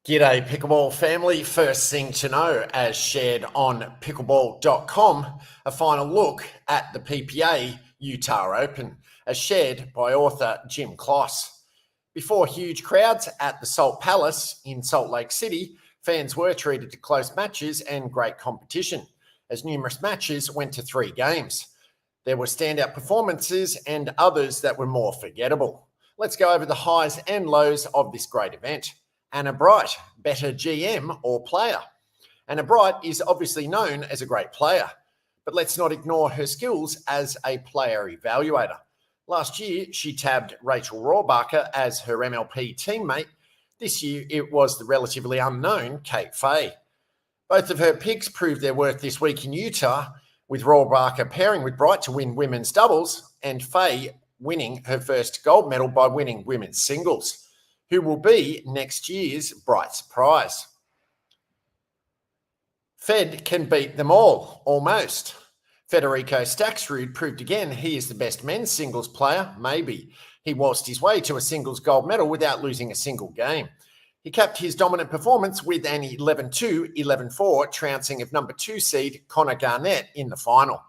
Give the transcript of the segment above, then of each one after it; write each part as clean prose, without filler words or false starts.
G'day Pickleball family. First thing to know, as shared on pickleball.com, a final look at the PPA Utah Open, as shared by author Jim Kloss. Before huge crowds at the Salt Palace in Salt Lake City, fans were treated to close matches and great competition, as numerous matches went to 3 games. There were standout performances and others that were more forgettable. Let's go over the highs and lows of this great event. Anna Bright, better GM or player? Anna Bright is obviously known as a great player, but let's not ignore her skills as a player evaluator. Last year, she tabbed Rachel Rohrbacher as her MLP teammate. This year, it was the relatively unknown Kate Fay. Both of her picks proved their worth this week in Utah, with Rohrbacher pairing with Bright to win women's doubles and Fay winning her first gold medal by winning women's singles. Who will be next year's Bright's prize? Fed can beat them all, almost. Federico Staksrud proved again he is the best men's singles player, maybe. He waltzed his way to a singles gold medal without losing a single game. He capped his dominant performance with an 11-2, 11-4 trouncing of number 2 seed Connor Garnett in the final.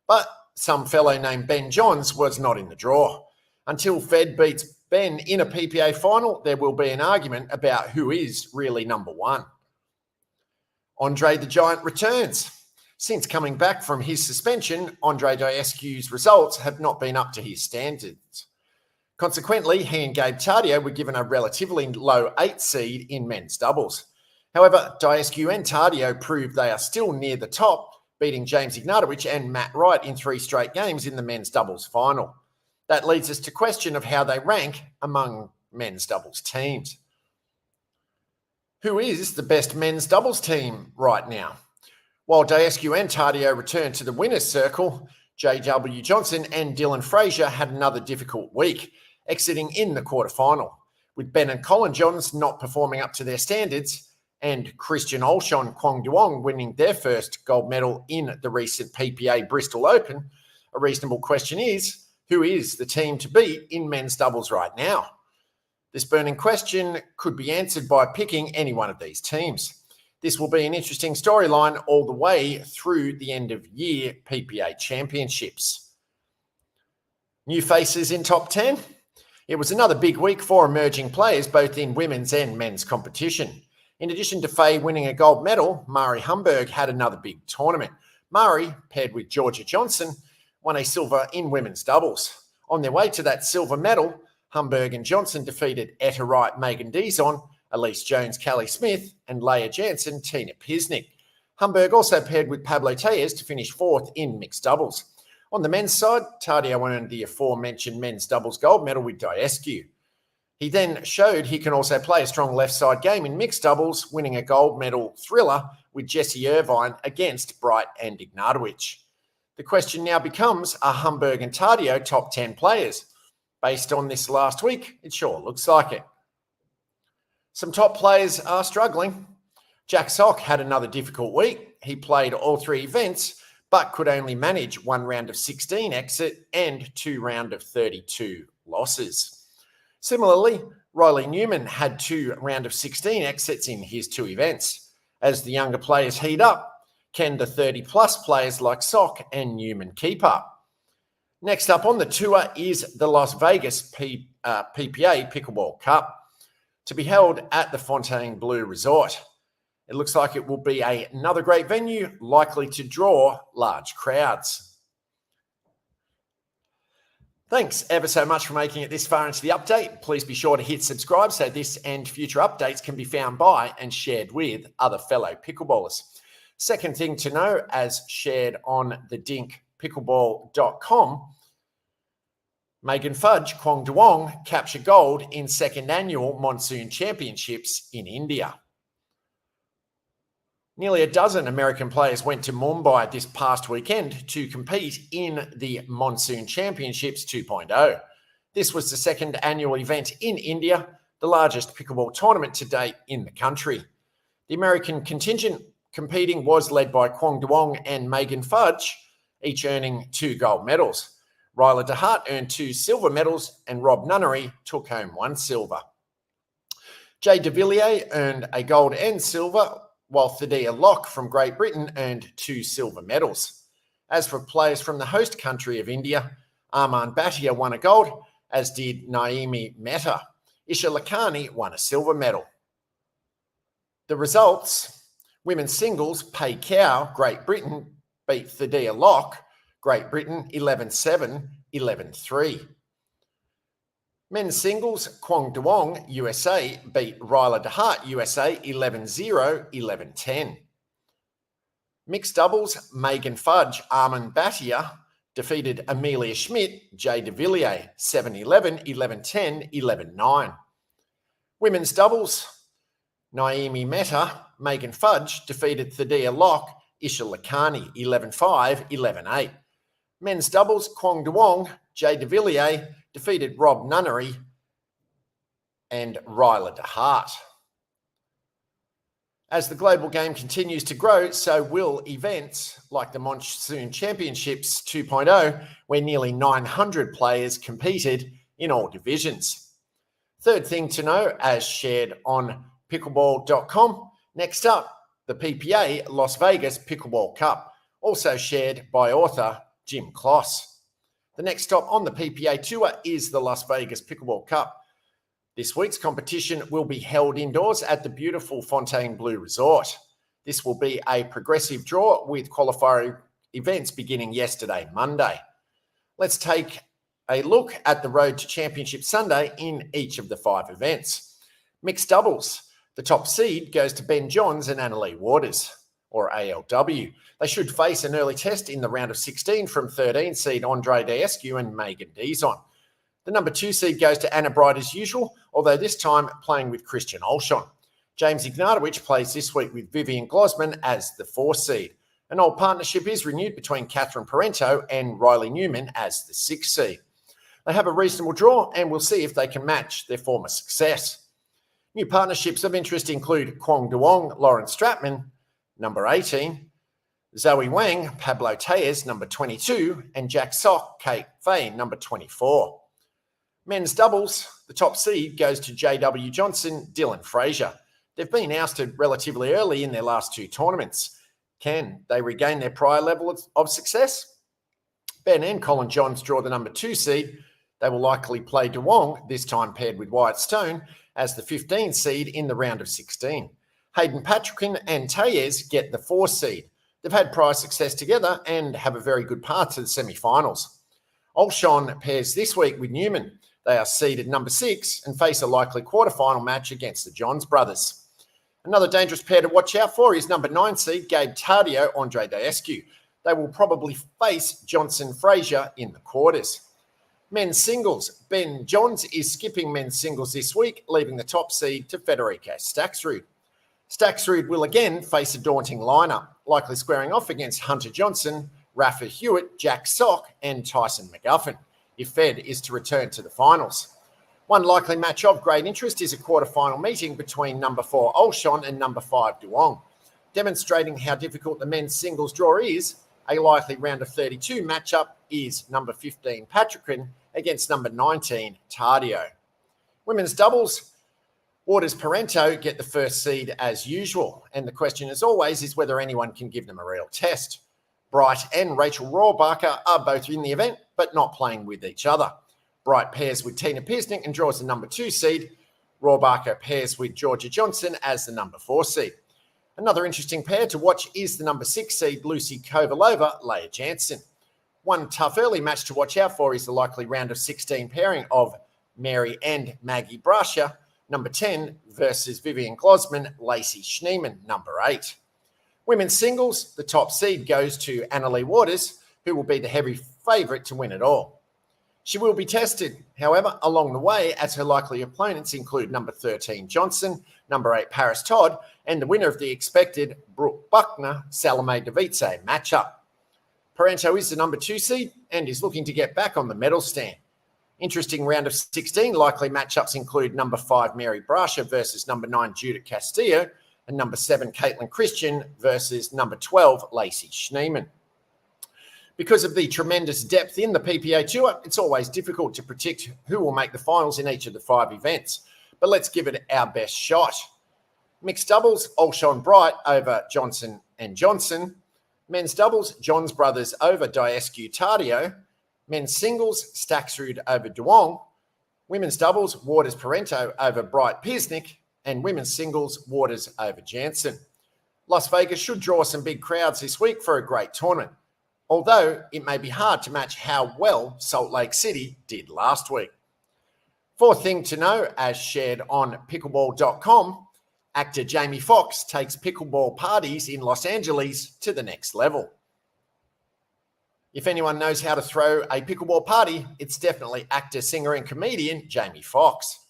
But some fellow named Ben Johns was not in the draw. Until Fed beats Ben in a PPA final, there will be an argument about who is really number 1. Andre the Giant returns. Since coming back from his suspension, Andre Diescu's results have not been up to his standards. Consequently, he and Gabe Tardio were given a relatively low 8 seed in men's doubles. However, Diescu and Tardio proved they are still near the top, beating James Ignatovic and Matt Wright in 3 straight games in the men's doubles final. That leads us to question of how they rank among men's doubles teams. Who is the best men's doubles team right now? While Diescu and Tardio returned to the winner's circle, J.W. Johnson and Dylan Frazier had another difficult week, exiting in the quarterfinal, with Ben and Colin Johns not performing up to their standards and Christian Olshon Kwong Duong winning their first gold medal in the recent PPA Bristol Open. A reasonable question is, who is the team to beat in men's doubles right now? This burning question could be answered by picking any one of these teams. This will be an interesting storyline all the way through the end of year PPA championships. New faces in top 10? It was another big week for emerging players both in women's and men's competition. In addition to Faye winning a gold medal, Mari Humberg had another big tournament. Mari, paired with Georgia Johnson, won a silver in women's doubles. On their way to that silver medal, Humberg and Johnson defeated Etta Wright, Megan Dizon, Elise Jones, Callie Smith, and Leah Jansen, Tina Pisnik. Humberg also paired with Pablo Tellez to finish 4th in mixed doubles. On the men's side, Tardio earned the aforementioned men's doubles gold medal with Diescu. He then showed he can also play a strong left side game in mixed doubles, winning a gold medal thriller with Jessie Irvine against Bright and Ignatovic. The question now becomes, are Humberg and Tardio top 10 players? Based on this last week, it sure looks like it. Some top players are struggling. Jack Sock had another difficult week. He played all 3 events, but could only manage 1 round of 16 exit and 2 round of 32 losses. Similarly, Riley Newman had 2 round of 16 exits in his 2 events. As the younger players heat up, can the 30-plus players like Sock and Newman keep up? Next up on the tour is the Las Vegas PPA Pickleball Cup, to be held at the Fontainebleau Resort. It looks like it will be another great venue, likely to draw large crowds. Thanks ever so much for making it this far into the update. Please be sure to hit subscribe so this and future updates can be found by and shared with other fellow pickleballers. Second thing to know, as shared on the dinkpickleball.com, Megan Fudge, Kwong Duong, capture gold in 2nd annual Monsoon Championships in India. Nearly a dozen American players went to Mumbai this past weekend to compete in the Monsoon Championships 2.0. This was the 2nd annual event in India, the largest pickleball tournament to date in the country. The American contingent competing was led by Kwong Duong and Megan Fudge, each earning 2 gold medals. Ryla DeHart earned 2 silver medals and Rob Nunnery took home 1 silver. Jay de Villiers earned a gold and silver, while Thaddeus Locke from Great Britain earned 2 silver medals. As for players from the host country of India, Arman Bhatia won a gold, as did Naomi Mehta. Isha Lakhani won a silver medal. The results: women's singles, Pei Cow, Great Britain, beat Thaddeus Locke, Great Britain 11-7, 11-3. Men's singles, Kwong Duong, USA, beat Ryla DeHart, USA 11-0, 11-10. Mixed doubles, Megan Fudge, Arman Bhatia defeated Amelia Schmidt, Jay de Villiers 7-11, 11-10, 11-9. Women's doubles, Naomi Mehta, Megan Fudge defeated Thaddeus Locke, Isha Lakhani 11-5, 11-8. Men's doubles, Kwong Duong, Jay de Villiers defeated Rob Nunnery and Ryla DeHart. As the global game continues to grow, so will events like the Monsoon Championships 2.0, where nearly 900 players competed in all divisions. Third thing to know, as shared on pickleball.com, next up, the PPA Las Vegas Pickleball Cup, also shared by author Jim Kloss. The next stop on the PPA Tour is the Las Vegas Pickleball Cup. This week's competition will be held indoors at the beautiful Fontainebleau Resort. This will be a progressive draw with qualifier events beginning yesterday, Monday. Let's take a look at the Road to Championship Sunday in each of the 5 events. Mixed doubles. The top seed goes to Ben Johns and Annalee Waters, or ALW. They should face an early test in the round of 16 from 13 seed Andre Daescu and Megan Dizon. The number 2 seed goes to Anna Bright as usual, although this time playing with Christian Olshon. James Ignatowicz plays this week with Vivian Glosman as the 4 seed. An old partnership is renewed between Catherine Parento and Riley Newman as the 6 seed. They have a reasonable draw, and we'll see if they can match their former success. New partnerships of interest include Kwong Duong, Lauren Stratman, number 18, Zoe Wang, Pablo Tellez, number 22, and Jack Sock, Kate Fay, number 24. Men's doubles, the top seed goes to J.W. Johnson, Dylan Frazier. They've been ousted relatively early in their last 2 tournaments. Can they regain their prior level of success? Ben and Colin Johns draw the number 2 seed. They will likely play Duong, this time paired with Wyatt Stone, as the 15 seed in the round of 16. Hayden Patrickin and Tellez get the 4 seed. They've had prior success together and have a very good path to the semi-finals. Olshon pairs this week with Newman. They are seeded number 6 and face a likely quarterfinal match against the Johns brothers. Another dangerous pair to watch out for is number 9 seed Gabe Tardio, Andre Daescu. They will probably face Johnson Frazier in the quarters. Men's singles. Ben Johns is skipping men's singles this week, leaving the top seed to Federico Staksrud. Staksrud will again face a daunting lineup, likely squaring off against Hunter Johnson, Rafa Hewitt, Jack Sock, and Tyson McGuffin, if Fed is to return to the finals. One likely match of great interest is a quarterfinal meeting between number 4 Olshon and number 5 Duong. Demonstrating how difficult the men's singles draw is, a likely round of 32 matchup is number 15 Patrickin against number 19 Tardio. Women's doubles, Waters Parento get the first seed as usual, and the question as always is whether anyone can give them a real test. Bright and Rachel Rohrbacher are both in the event, but not playing with each other. Bright pairs with Tina Pisnik and draws the number 2 seed. Rohrbacher pairs with Georgia Johnson as the number 4 seed. Another interesting pair to watch is the number 6 seed Lucy Kovalova, Leah Jansen. One tough early match to watch out for is the likely round of 16 pairing of Mary and Maggie Brasher, number 10, versus Vivian Glosman, Lacey Schneeman, number 8. Women's singles, the top seed goes to Annalee Waters, who will be the heavy favourite to win it all. She will be tested, however, along the way, as her likely opponents include number 13 Johnson, number 8 Paris Todd, and the winner of the expected Brooke Buckner-Salome Device matchup. Parento is the number 2 seed and is looking to get back on the medal stand. Interesting round of 16 likely matchups include number 5 Mary Brasher versus number 9 Judith Castillo and number 7 Caitlin Christian versus number 12 Lacey Schneeman. Because of the tremendous depth in the PPA Tour, it's always difficult to predict who will make the finals in each of the 5 events. but let's give it our best shot. Mixed doubles, all shone bright over Johnson and Johnson. Men's doubles, Johns Brothers over Diescu Tardio. Men's singles, Staxrud over Duong. Women's doubles, Waters Parento over Bright Pisnik. And women's singles, Waters over Jansen. Las Vegas should draw some big crowds this week for a great tournament, although it may be hard to match how well Salt Lake City did last week. Fourth thing to know, as shared on pickleball.com, actor Jamie Foxx takes pickleball parties in Los Angeles to the next level. If anyone knows how to throw a pickleball party, it's definitely actor, singer, and comedian Jamie Foxx.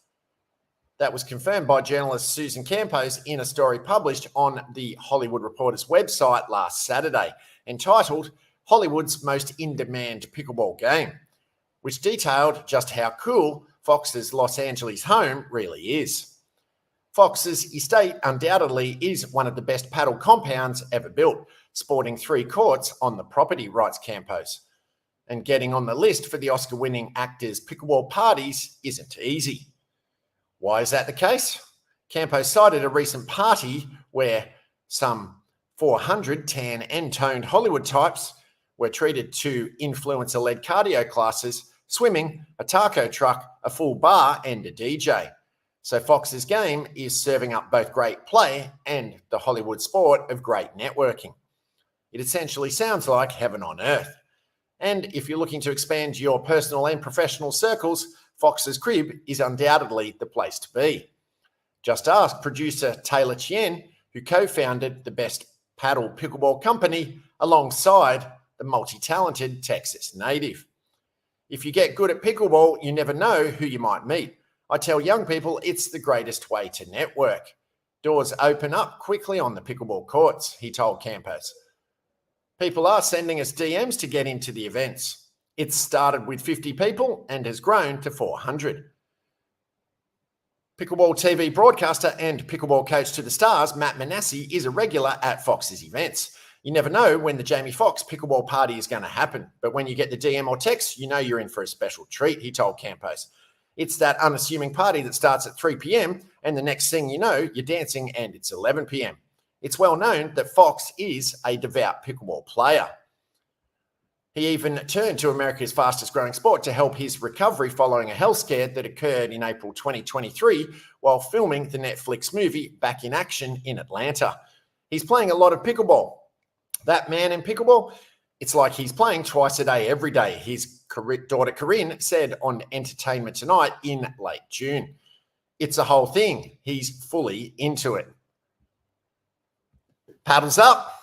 That was confirmed by journalist Susan Campos in a story published on the Hollywood Reporter's website last Saturday, entitled Hollywood's Most In-Demand Pickleball Game, which detailed just how cool Fox's Los Angeles home really is. Fox's estate undoubtedly is one of the best paddle compounds ever built, sporting 3 courts on the property, writes Campos. And getting on the list for the Oscar-winning actor's pickleball parties isn't easy. Why is that the case? Campos cited a recent party where some 400 tan and toned Hollywood types were treated to influencer-led cardio classes, swimming, a taco truck, a full bar, and a DJ. So Fox's game is serving up both great play and the Hollywood sport of great networking. It essentially sounds like heaven on earth. And if you're looking to expand your personal and professional circles, Fox's crib is undoubtedly the place to be. Just ask producer Taylor Chien, who co-founded the Best Paddle Pickleball Company alongside the multi-talented Texas native. If you get good at pickleball, you never know who you might meet. I tell young people it's the greatest way to network. Doors open up quickly on the pickleball courts, he told Campos. People are sending us DMs to get into the events. It started with 50 people and has grown to 400. Pickleball TV broadcaster and pickleball coach to the stars, Matt Manassi, is a regular at Fox's events. You never know when the Jamie Foxx pickleball party is going to happen, but when you get the DM or text, you know you're in for a special treat, he told Campos. It's that unassuming party that starts at 3 p.m. and the next thing you know, you're dancing and it's 11 p.m. It's well known that Foxx is a devout pickleball player. He even turned to America's fastest growing sport to help his recovery following a health scare that occurred in April 2023 while filming the Netflix movie Back in Action in Atlanta. He's playing a lot of pickleball. That man in pickleball, it's like he's playing twice a day, every day, his daughter Corinne said on Entertainment Tonight in late June. It's a whole thing. He's fully into it. Paddles up.